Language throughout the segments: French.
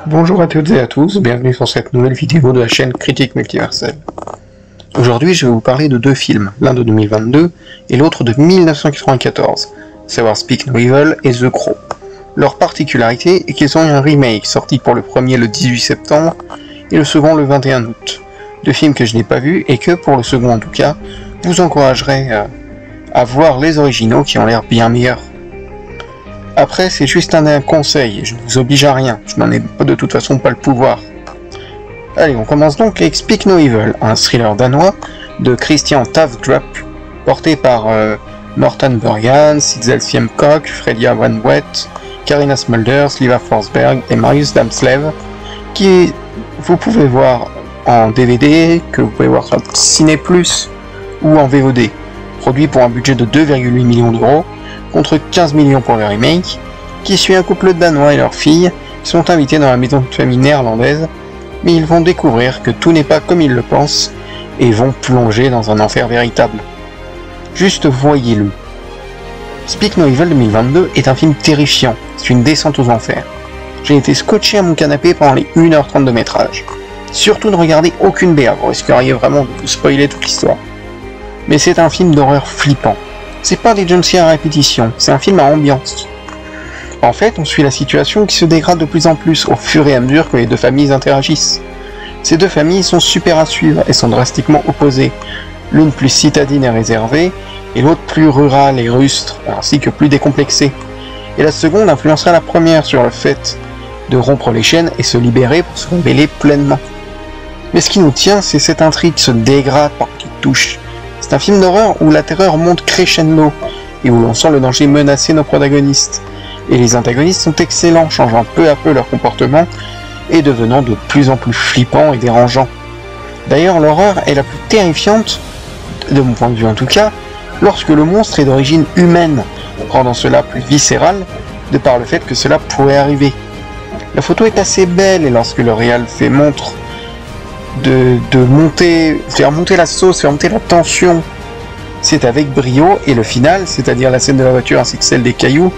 Bonjour à toutes et à tous, bienvenue sur cette nouvelle vidéo de la chaîne Critique Multiverselle. Aujourd'hui je vais vous parler de deux films, l'un de 2022 et l'autre de 1994, à savoir Speak No Evil et The Crow. Leur particularité est qu'ils ont eu un remake sorti pour le premier le 18 septembre et le second le 21 août. Deux films que je n'ai pas vus et que, pour le second en tout cas, vous encouragerai à voir les originaux qui ont l'air bien meilleurs. Après, c'est juste un conseil, je ne vous oblige à rien, je n'en ai de toute façon pas le pouvoir. Allez, on commence donc avec Speak No Evil, un thriller danois de Christian Tavdrup, porté par Morten Bergan, Sissel Fiemkock, Fredia Van Wet, Carina Smulders, Liva Forsberg et Marius Damslev, qui vous pouvez voir en DVD, que vous pouvez voir sur Ciné Plus ou en VOD, produit pour un budget de 2,8 millions d'euros, contre 15 millions pour le remake, qui suit un couple danois et leur fille qui sont invités dans la maison de famille néerlandaise, mais ils vont découvrir que tout n'est pas comme ils le pensent et vont plonger dans un enfer véritable. Juste voyez-le. Speak No Evil 2022 est un film terrifiant, c'est une descente aux enfers. J'ai été scotché à mon canapé pendant les 1h30 de métrage. Surtout ne regardez aucune BA, vous risqueriez vraiment de vous spoiler toute l'histoire. Mais c'est un film d'horreur flippant. C'est pas des jumpscares à répétition, c'est un film à ambiance. En fait, on suit la situation qui se dégrade de plus en plus au fur et à mesure que les deux familles interagissent. Ces deux familles sont super à suivre et sont drastiquement opposées, l'une plus citadine et réservée, et l'autre plus rurale et rustre, ainsi que plus décomplexée. Et la seconde influencera la première sur le fait de rompre les chaînes et se libérer pour se révéler pleinement. Mais ce qui nous tient, c'est cette intrigue qui se dégrade par petites touches. C'est un film d'horreur où la terreur monte crescendo et où l'on sent le danger menacer nos protagonistes. Et les antagonistes sont excellents, changeant peu à peu leur comportement et devenant de plus en plus flippants et dérangeants. D'ailleurs, l'horreur est la plus terrifiante, de mon point de vue en tout cas, lorsque le monstre est d'origine humaine, rendant cela plus viscéral, de par le fait que cela pourrait arriver. La photo est assez belle et lorsque le réal fait montre faire monter la sauce, faire monter la tension, c'est avec brio, et le final, c'est-à-dire la scène de la voiture ainsi que celle des cailloux,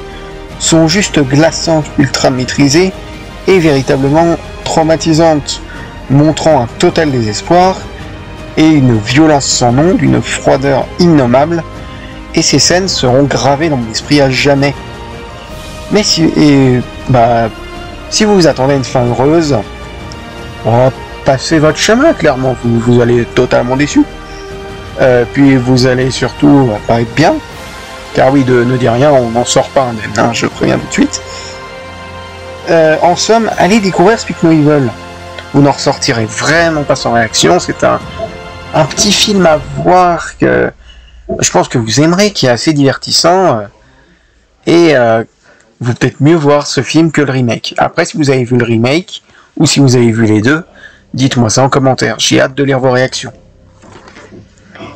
sont juste glaçantes, ultra maîtrisées et véritablement traumatisantes, montrant un total désespoir et une violence sans nom, d'une froideur innommable, et ces scènes seront gravées dans mon esprit à jamais. Mais si vous vous attendez à une fin heureuse, passez votre chemin, clairement, vous allez être totalement déçu. Puis vous allez surtout pas être bien, car oui, de ne dire rien, on n'en sort pas indemne, hein, je préviens tout de suite. En somme, allez découvrir Speak No Evil. Vous n'en ressortirez vraiment pas sans réaction, c'est un petit film à voir que je pense que vous aimerez, qui est assez divertissant, et vous peut-être mieux voir ce film que le remake. Après, si vous avez vu le remake, ou si vous avez vu les deux, dites-moi ça en commentaire, j'ai hâte de lire vos réactions.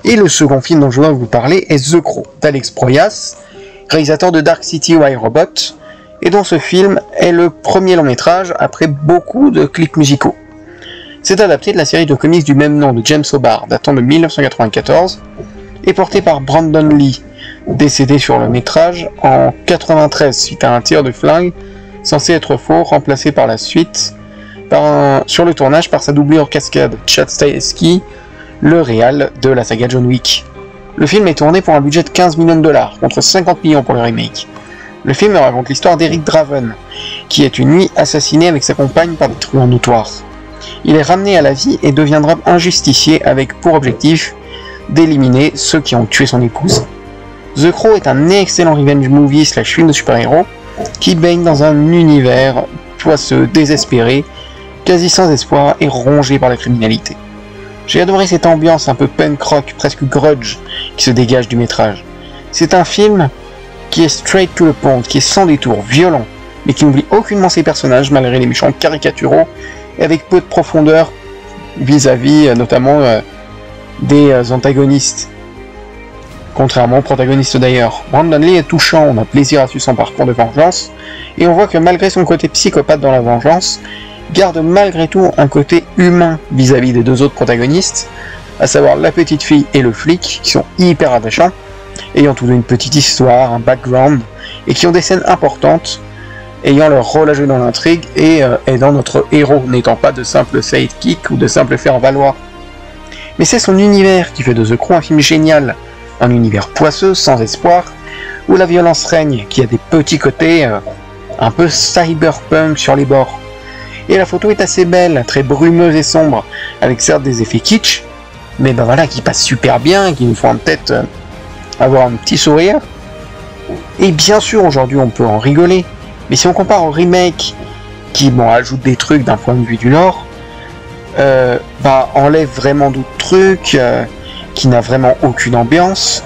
Et le second film dont je voudrais vous parler est The Crow, d'Alex Proyas, réalisateur de Dark City ou iRobot, et dont ce film est le premier long métrage après beaucoup de clips musicaux. C'est adapté de la série de comics du même nom de James O'Barr, datant de 1994, et porté par Brandon Lee, décédé sur le métrage en 93 suite à un tir de flingue censé être faux, remplacé par la suite sur le tournage par sa doublure cascade Chad Stahelski, le réal de la saga John Wick. Le film est tourné pour un budget de 15 millions de dollars, contre 50 millions pour le remake. Le film raconte l'histoire d'Eric Draven, qui est une nuit assassiné avec sa compagne par des truands notoires. Il est ramené à la vie et deviendra un justicier avec pour objectif d'éliminer ceux qui ont tué son épouse. The Crow est un excellent revenge movie / film de super-héros qui baigne dans un univers poisseux, désespéré, quasi sans espoir et rongé par la criminalité. J'ai adoré cette ambiance un peu punk rock, presque grudge, qui se dégage du métrage. C'est un film qui est straight to the point, qui est sans détour, violent, mais qui n'oublie aucunement ses personnages malgré les méchants caricaturaux et avec peu de profondeur vis-à-vis notamment des antagonistes. Contrairement au protagoniste d'ailleurs. Brandon Lee est touchant, on a plaisir à suivre son parcours de vengeance, et on voit que malgré son côté psychopathe dans la vengeance, garde malgré tout un côté humain vis-à-vis des deux autres protagonistes, à savoir la petite fille et le flic, qui sont hyper attachants, ayant tous une petite histoire, un background, et qui ont des scènes importantes, ayant leur rôle à jouer dans l'intrigue et aidant notre héros, n'étant pas de simples sidekick ou de simples faire-valoir. Mais c'est son univers qui fait de The Crow un film génial, un univers poisseux, sans espoir, où la violence règne, qui a des petits côtés un peu cyberpunk sur les bords. Et la photo est assez belle, très brumeuse et sombre, avec certes des effets kitsch, mais ben voilà, qui passent super bien, qui nous font peut-être avoir un petit sourire. Et bien sûr, aujourd'hui, on peut en rigoler, mais si on compare au remake, qui bon, ajoute des trucs d'un point de vue du lore, bah, enlève vraiment d'autres trucs, qui n'a vraiment aucune ambiance,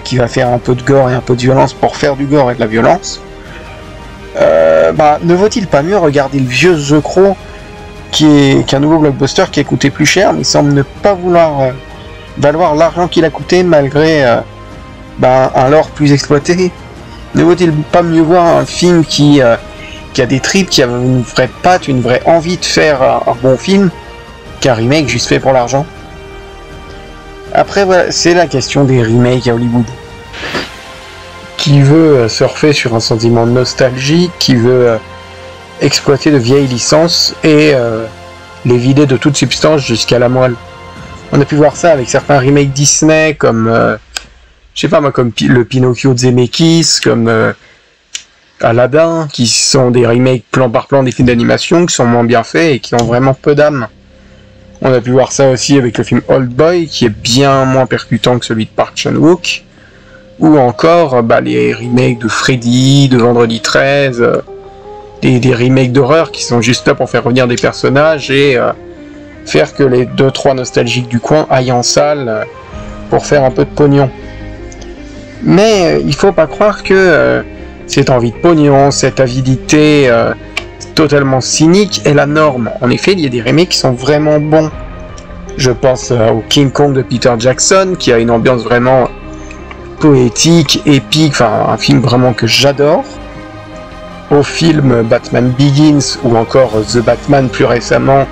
qui va faire un peu de gore et un peu de violence pour faire du gore et de la violence, bah, ne vaut-il pas mieux regarder le vieux The Crow, qui est un nouveau blockbuster qui a coûté plus cher, mais semble ne pas vouloir valoir l'argent qu'il a coûté malgré bah, un lore plus exploité? Ne vaut-il pas mieux voir un film qui a des tripes, qui a une vraie patte, une vraie envie de faire un bon film, qu'un remake juste fait pour l'argent? Après, voilà, c'est la question des remakes à Hollywood. Qui veut surfer sur un sentiment de nostalgie, qui veut exploiter de vieilles licences et les vider de toute substance jusqu'à la moelle. On a pu voir ça avec certains remakes Disney, comme, je sais pas moi, comme le Pinocchio de Zemeckis, comme Aladdin, qui sont des remakes plan par plan des films d'animation, qui sont moins bien faits et qui ont vraiment peu d'âme. On a pu voir ça aussi avec le film Old Boy, qui est bien moins percutant que celui de Park Chan-wook, ou encore bah, les remakes de Freddy, de Vendredi 13, des remakes d'horreur qui sont juste là pour faire revenir des personnages et faire que les 2-3 nostalgiques du coin aillent en salle pour faire un peu de pognon. Mais il faut pas croire que cette envie de pognon, cette avidité totalement cynique est la norme. En effet, il y a des remakes qui sont vraiment bons. Je pense au King Kong de Peter Jackson, qui a une ambiance vraiment poétique, épique, enfin un film vraiment que j'adore. Au film Batman Begins, ou encore The Batman plus récemment,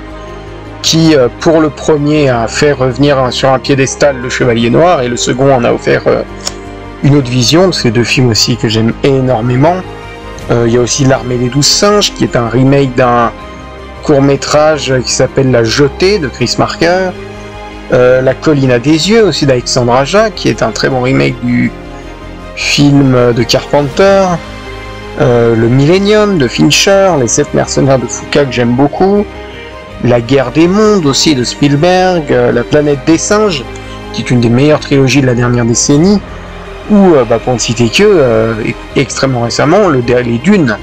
qui pour le premier a fait revenir sur un piédestal le Chevalier Noir, et le second en a offert une autre vision. Ces deux films aussi que j'aime énormément. Il y a aussi L'Armée des 12 singes, qui est un remake d'un court-métrage qui s'appelle La Jetée de Chris Marker. La Colline à des yeux aussi d'Alexandre Aja, qui est un très bon remake du film de Carpenter. Le Millennium de Fincher, Les 7 mercenaires de Fuqua que j'aime beaucoup. La Guerre des mondes aussi de Spielberg. La Planète des singes, qui est une des meilleures trilogies de la dernière décennie. Ou, bah, pour ne citer que, extrêmement récemment, les Dunes.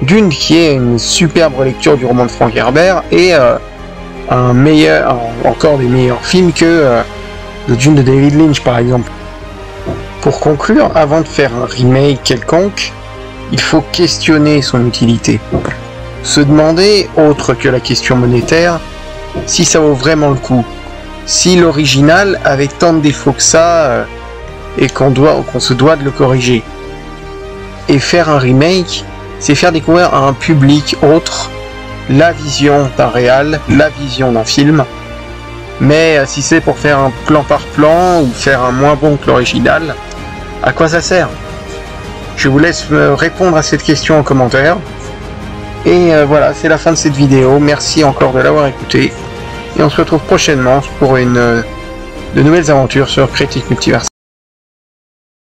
Dune, qui est une superbe lecture du roman de Frank Herbert, et encore des meilleurs films que le Dune de David Lynch, par exemple. Pour conclure, avant de faire un remake quelconque, il faut questionner son utilité. Se demander, autre que la question monétaire, si ça vaut vraiment le coup. Si l'original avait tant de défauts que ça, et qu'on se doit de le corriger. Et faire un remake, c'est faire découvrir à un public autre la vision d'un réal, la vision d'un film. Mais si c'est pour faire un plan par plan, ou faire un moins bon que l'original, à quoi ça sert? Je vous laisse me répondre à cette question en commentaire. Et voilà, c'est la fin de cette vidéo. Merci encore de l'avoir écouté. Et on se retrouve prochainement pour de nouvelles aventures sur Critique Multiverse.